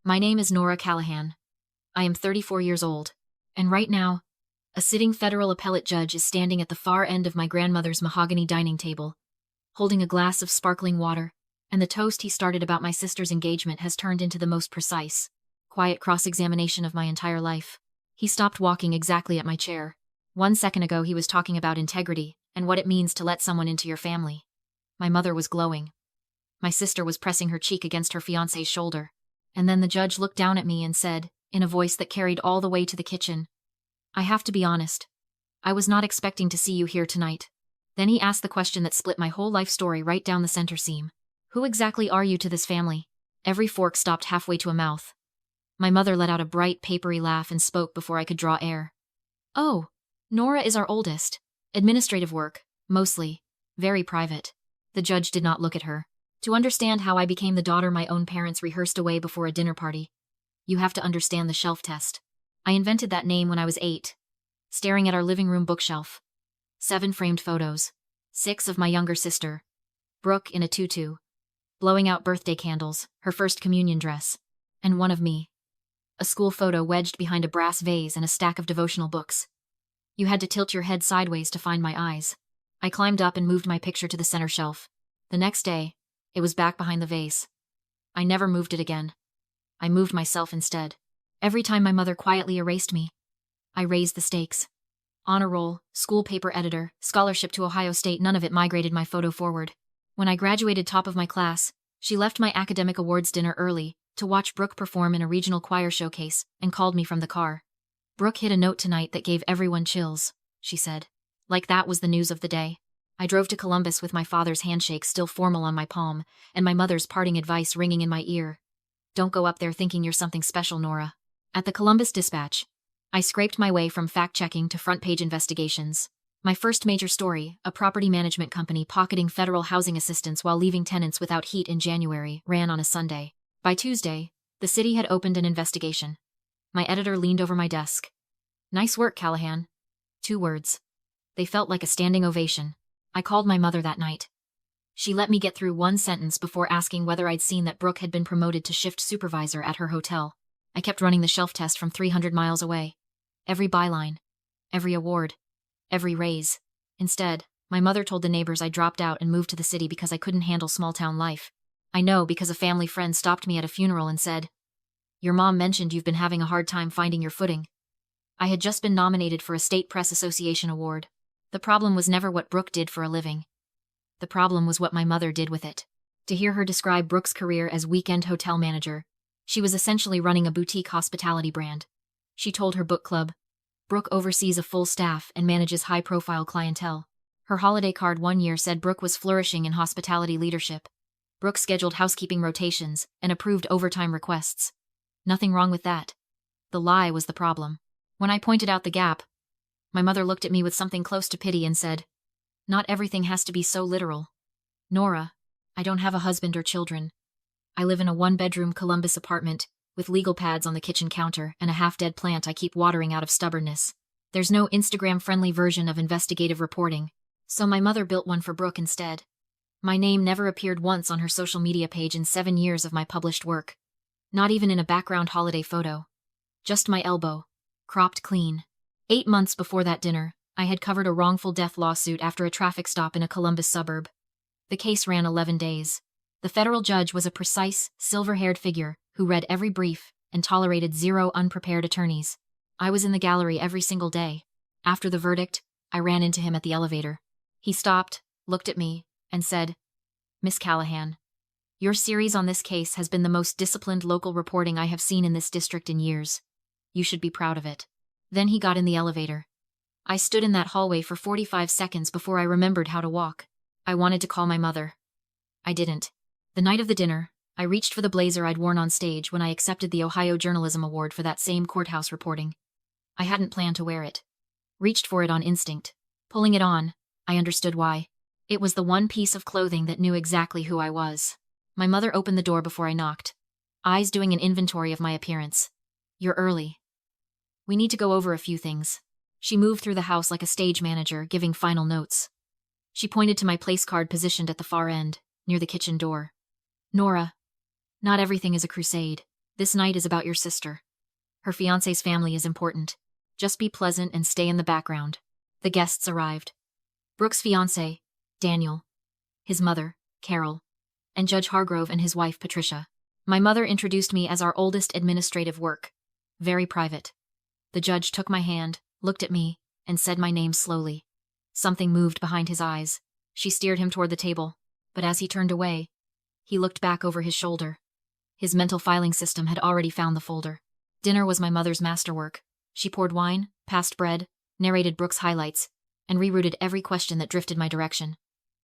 My name is Nora Callahan. I am 34 years old. And right now, a sitting federal appellate judge is standing at the far end of my grandmother's mahogany dining table, holding a glass of sparkling water, and the toast he started about my sister's engagement has turned into the most precise, quiet cross-examination of my entire life. He stopped walking exactly at my chair. 1 second ago he was talking about integrity and what it means to let someone into your family. My mother was glowing. My sister was pressing her cheek against her fiancé's shoulder. And then the judge looked down at me and said, in a voice that carried all the way to the kitchen, "I have to be honest. I was not expecting to see you here tonight." Then he asked the question that split my whole life story right down the center seam. "Who exactly are you to this family?" Every fork stopped halfway to a mouth. My mother let out a bright, papery laugh and spoke before I could draw air. "Oh, Nora is our oldest. Administrative work, mostly. Very private." The judge did not look at her. "To understand how I became the daughter my own parents rehearsed away before a dinner party, you have to understand the shelf test. I invented that name when I was 8. Staring at our living room bookshelf. 7 framed photos. 6 of my younger sister, Brooke in a tutu, blowing out birthday candles, her first communion dress, and 1 of me. A school photo wedged behind a brass vase and a stack of devotional books. You had to tilt your head sideways to find my eyes. I climbed up and moved my picture to the center shelf. The next day, it was back behind the vase. I never moved it again. I moved myself instead. Every time my mother quietly erased me, I raised the stakes. Honor roll, school paper editor, scholarship to Ohio State, none of it migrated my photo forward. When I graduated top of my class, she left my academic awards dinner early to watch Brooke perform in a regional choir showcase and called me from the car. "Brooke hit a note tonight that gave everyone chills," she said. Like that was the news of the day. I drove to Columbus with my father's handshake still formal on my palm and my mother's parting advice ringing in my ear. "Don't go up there thinking you're something special, Nora." At the Columbus Dispatch, I scraped my way from fact-checking to front-page investigations. My first major story, a property management company pocketing federal housing assistance while leaving tenants without heat in January, ran on a Sunday. By Tuesday, the city had opened an investigation. My editor leaned over my desk. "Nice work, Callahan." 2 words. They felt like a standing ovation. I called my mother that night. She let me get through 1 sentence before asking whether I'd seen that Brooke had been promoted to shift supervisor at her hotel. I kept running the shelf test from 300 miles away. Every byline, every award, every raise. Instead, my mother told the neighbors I dropped out and moved to the city because I couldn't handle small-town life. I know because a family friend stopped me at a funeral and said, "Your mom mentioned you've been having a hard time finding your footing." I had just been nominated for a State Press Association award. The problem was never what Brooke did for a living. The problem was what my mother did with it. To hear her describe Brooke's career as weekend hotel manager, she was essentially running a boutique hospitality brand. She told her book club, "Brooke oversees a full staff and manages high-profile clientele." Her holiday card one year said Brooke was flourishing in hospitality leadership. Brooke scheduled housekeeping rotations and approved overtime requests. Nothing wrong with that. The lie was the problem. When I pointed out the gap, my mother looked at me with something close to pity and said, "Not everything has to be so literal. Nora, I don't have a husband or children. I live in a 1-bedroom Columbus apartment with legal pads on the kitchen counter and a half-dead plant I keep watering out of stubbornness. There's no Instagram-friendly version of investigative reporting, so my mother built one for Brooke instead. My name never appeared once on her social media page in 7 years of my published work. Not even in a background holiday photo. Just my elbow, cropped clean. 8 months before that dinner, I had covered a wrongful death lawsuit after a traffic stop in a Columbus suburb. The case ran 11 days. The federal judge was a precise, silver-haired figure who read every brief and tolerated 0 unprepared attorneys. I was in the gallery every single day. After the verdict, I ran into him at the elevator. He stopped, looked at me, and said, "Miss Callahan, your series on this case has been the most disciplined local reporting I have seen in this district in years. You should be proud of it." Then he got in the elevator. I stood in that hallway for 45 seconds before I remembered how to walk. I wanted to call my mother. I didn't. The night of the dinner, I reached for the blazer I'd worn on stage when I accepted the Ohio Journalism Award for that same courthouse reporting. I hadn't planned to wear it. Reached for it on instinct. Pulling it on, I understood why. It was the one piece of clothing that knew exactly who I was. My mother opened the door before I knocked, eyes doing an inventory of my appearance. "You're early. We need to go over a few things." She moved through the house like a stage manager, giving final notes. She pointed to my place card positioned at the far end, near the kitchen door. "Nora, not everything is a crusade. This night is about your sister. Her fiancé's family is important. Just be pleasant and stay in the background. The guests arrived. Brooke's fiancé, Daniel. His mother, Carol. And Judge Hargrove and his wife, Patricia. My mother introduced me as our oldest administrative work. Very private. The judge took my hand, looked at me, and said my name slowly. Something moved behind his eyes. She steered him toward the table, but as he turned away, he looked back over his shoulder. His mental filing system had already found the folder. Dinner was my mother's masterwork. She poured wine, passed bread, narrated Brooke's highlights, and rerouted every question that drifted my direction.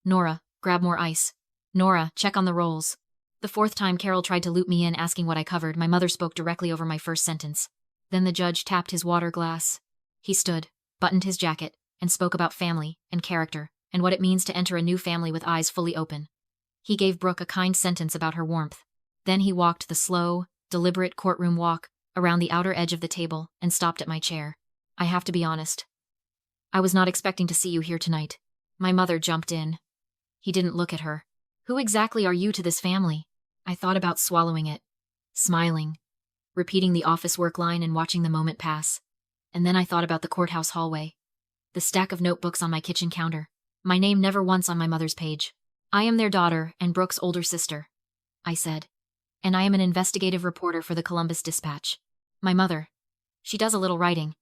Nora, grab more ice. Nora, check on the rolls. The fourth time Carol tried to loop me in asking what I covered, my mother spoke directly over my first sentence. Then the judge tapped his water glass. He stood, buttoned his jacket, and spoke about family and character and what it means to enter a new family with eyes fully open. He gave Brooke a kind sentence about her warmth. Then he walked the slow, deliberate courtroom walk around the outer edge of the table and stopped at my chair. I have to be honest. I was not expecting to see you here tonight. My mother jumped in. He didn't look at her. Who exactly are you to this family? I thought about swallowing it, smiling, repeating the office work line and watching the moment pass. And then I thought about the courthouse hallway, the stack of notebooks on my kitchen counter, my name never once on my mother's page. I am their daughter and Brooke's older sister, I said. And I am an investigative reporter for the Columbus Dispatch. My mother. She does a little writing,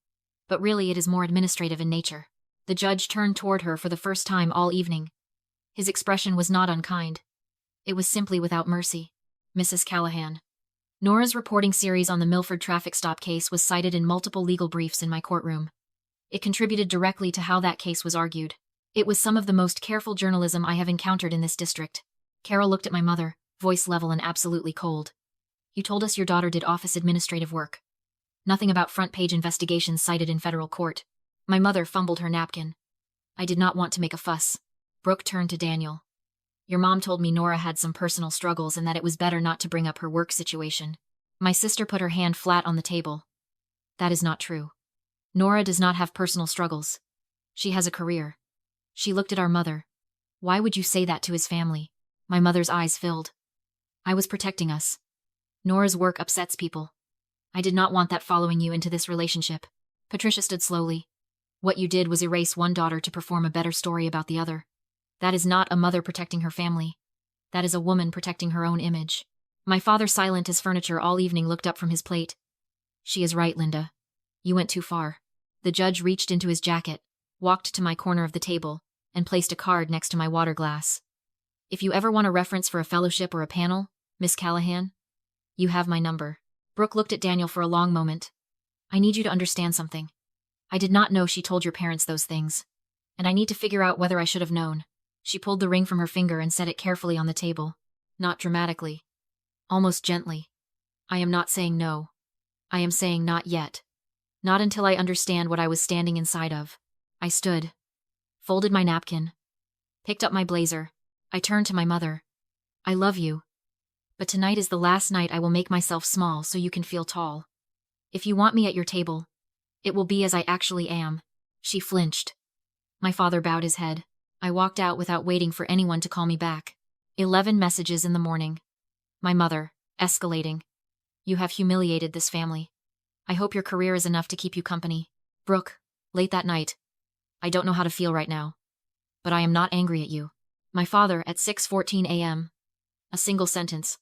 but really it is more administrative in nature. The judge turned toward her for the first time all evening. His expression was not unkind. It was simply without mercy. Mrs. Callahan. Nora's reporting series on the Milford traffic stop case was cited in multiple legal briefs in my courtroom. It contributed directly to how that case was argued. It was some of the most careful journalism I have encountered in this district. Carol looked at my mother, voice level and absolutely cold. You told us your daughter did office administrative work. Nothing about front-page investigations cited in federal court. My mother fumbled her napkin. I did not want to make a fuss. Brooke turned to Daniel. Your mom told me Nora had some personal struggles and that it was better not to bring up her work situation. My sister put her hand flat on the table. That is not true. Nora does not have personal struggles. She has a career. She looked at our mother. Why would you say that to his family? My mother's eyes filled. I was protecting us. Nora's work upsets people. I did not want that following you into this relationship. Patricia stood slowly. What you did was erase one daughter to perform a better story about the other. That is not a mother protecting her family. That is a woman protecting her own image. My father, silent as furniture all evening, looked up from his plate. She is right, Linda. You went too far. The judge reached into his jacket, walked to my corner of the table, and placed a card next to my water glass. If you ever want a reference for a fellowship or a panel, Miss Callahan, you have my number. Brooke looked at Daniel for a long moment. I need you to understand something. I did not know she told your parents those things. And I need to figure out whether I should have known. She pulled the ring from her finger and set it carefully on the table. Not dramatically. Almost gently. I am not saying no. I am saying not yet. Not until I understand what I was standing inside of. I stood. Folded my napkin. Picked up my blazer. I turned to my mother. I love you. But tonight is the last night I will make myself small so you can feel tall. If you want me at your table, it will be as I actually am. She flinched. My father bowed his head. I walked out without waiting for anyone to call me back. 11 messages in the morning. My mother, escalating. You have humiliated this family. I hope your career is enough to keep you company. Brooke, late that night. I don't know how to feel right now. But I am not angry at you. My father at 6:14 a.m. A single sentence.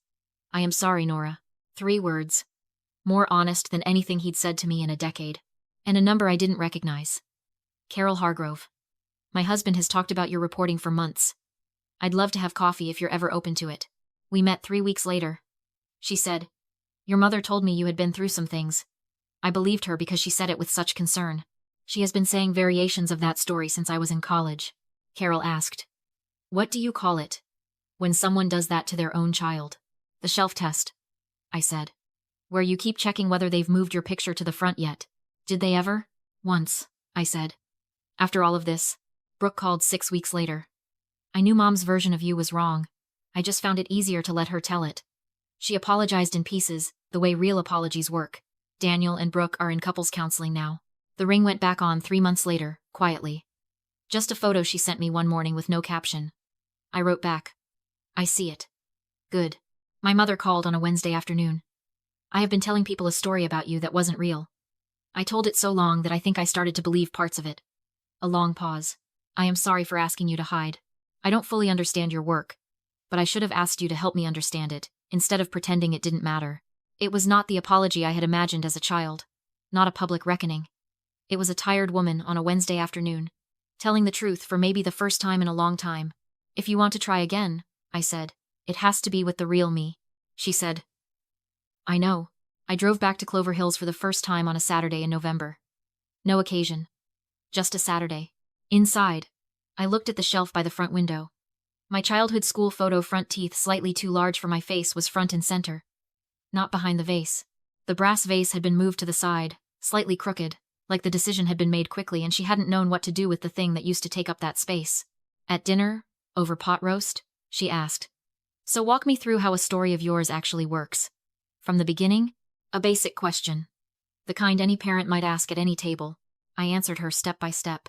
I am sorry, Nora. 3 words. More honest than anything he'd said to me in a decade. And a number I didn't recognize. Carol Hargrove. My husband has talked about your reporting for months. I'd love to have coffee if you're ever open to it. We met 3 weeks later. She said, your mother told me you had been through some things. I believed her because she said it with such concern. She has been saying variations of that story since I was in college. Carol asked. What do you call it? When someone does that to their own child? The shelf test, I said. Where you keep checking whether they've moved your picture to the front yet. Did they ever? Once, I said. After all of this, Brooke called 6 weeks later. I knew Mom's version of you was wrong. I just found it easier to let her tell it. She apologized in pieces, the way real apologies work. Daniel and Brooke are in couples counseling now. The ring went back on 3 months later, quietly. Just a photo she sent me one morning with no caption. I wrote back. I see it. Good. My mother called on a Wednesday afternoon. I have been telling people a story about you that wasn't real. I told it so long that I think I started to believe parts of it. A long pause. I am sorry for asking you to hide. I don't fully understand your work, but I should have asked you to help me understand it, instead of pretending it didn't matter. It was not the apology I had imagined as a child. Not a public reckoning. It was a tired woman on a Wednesday afternoon, telling the truth for maybe the first time in a long time. If you want to try again, I said, it has to be with the real me. She said, I know. I drove back to Clover Hills for the first time on a Saturday in November. No occasion. Just a Saturday. Inside, I looked at the shelf by the front window. My childhood school photo, front teeth slightly too large for my face, was front and center. Not behind the vase. The brass vase had been moved to the side, slightly crooked, like the decision had been made quickly and she hadn't known what to do with the thing that used to take up that space. At dinner, over pot roast, she asked. So walk me through how a story of yours actually works. From the beginning, a basic question. The kind any parent might ask at any table. I answered her step by step.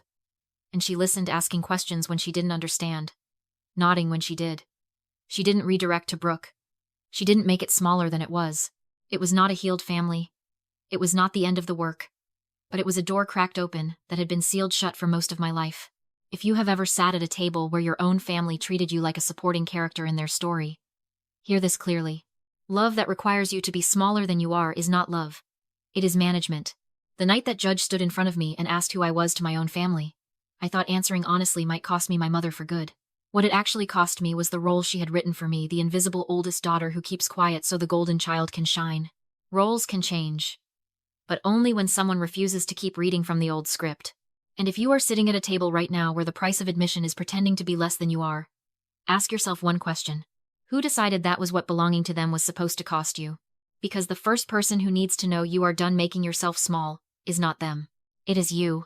And she listened, asking questions when she didn't understand, nodding when she did. She didn't redirect to Brooke. She didn't make it smaller than it was. It was not a healed family. It was not the end of the work. But it was a door cracked open that had been sealed shut for most of my life. If you have ever sat at a table where your own family treated you like a supporting character in their story, hear this clearly. Love that requires you to be smaller than you are is not love. It is management. The night that Judge stood in front of me and asked who I was to my own family, I thought answering honestly might cost me my mother for good. What it actually cost me was the role she had written for me, the invisible oldest daughter who keeps quiet so the golden child can shine. Roles can change, but only when someone refuses to keep reading from the old script. And if you are sitting at a table right now where the price of admission is pretending to be less than you are, ask yourself one question. Who decided that was what belonging to them was supposed to cost you? Because the first person who needs to know you are done making yourself small is not them. It is you.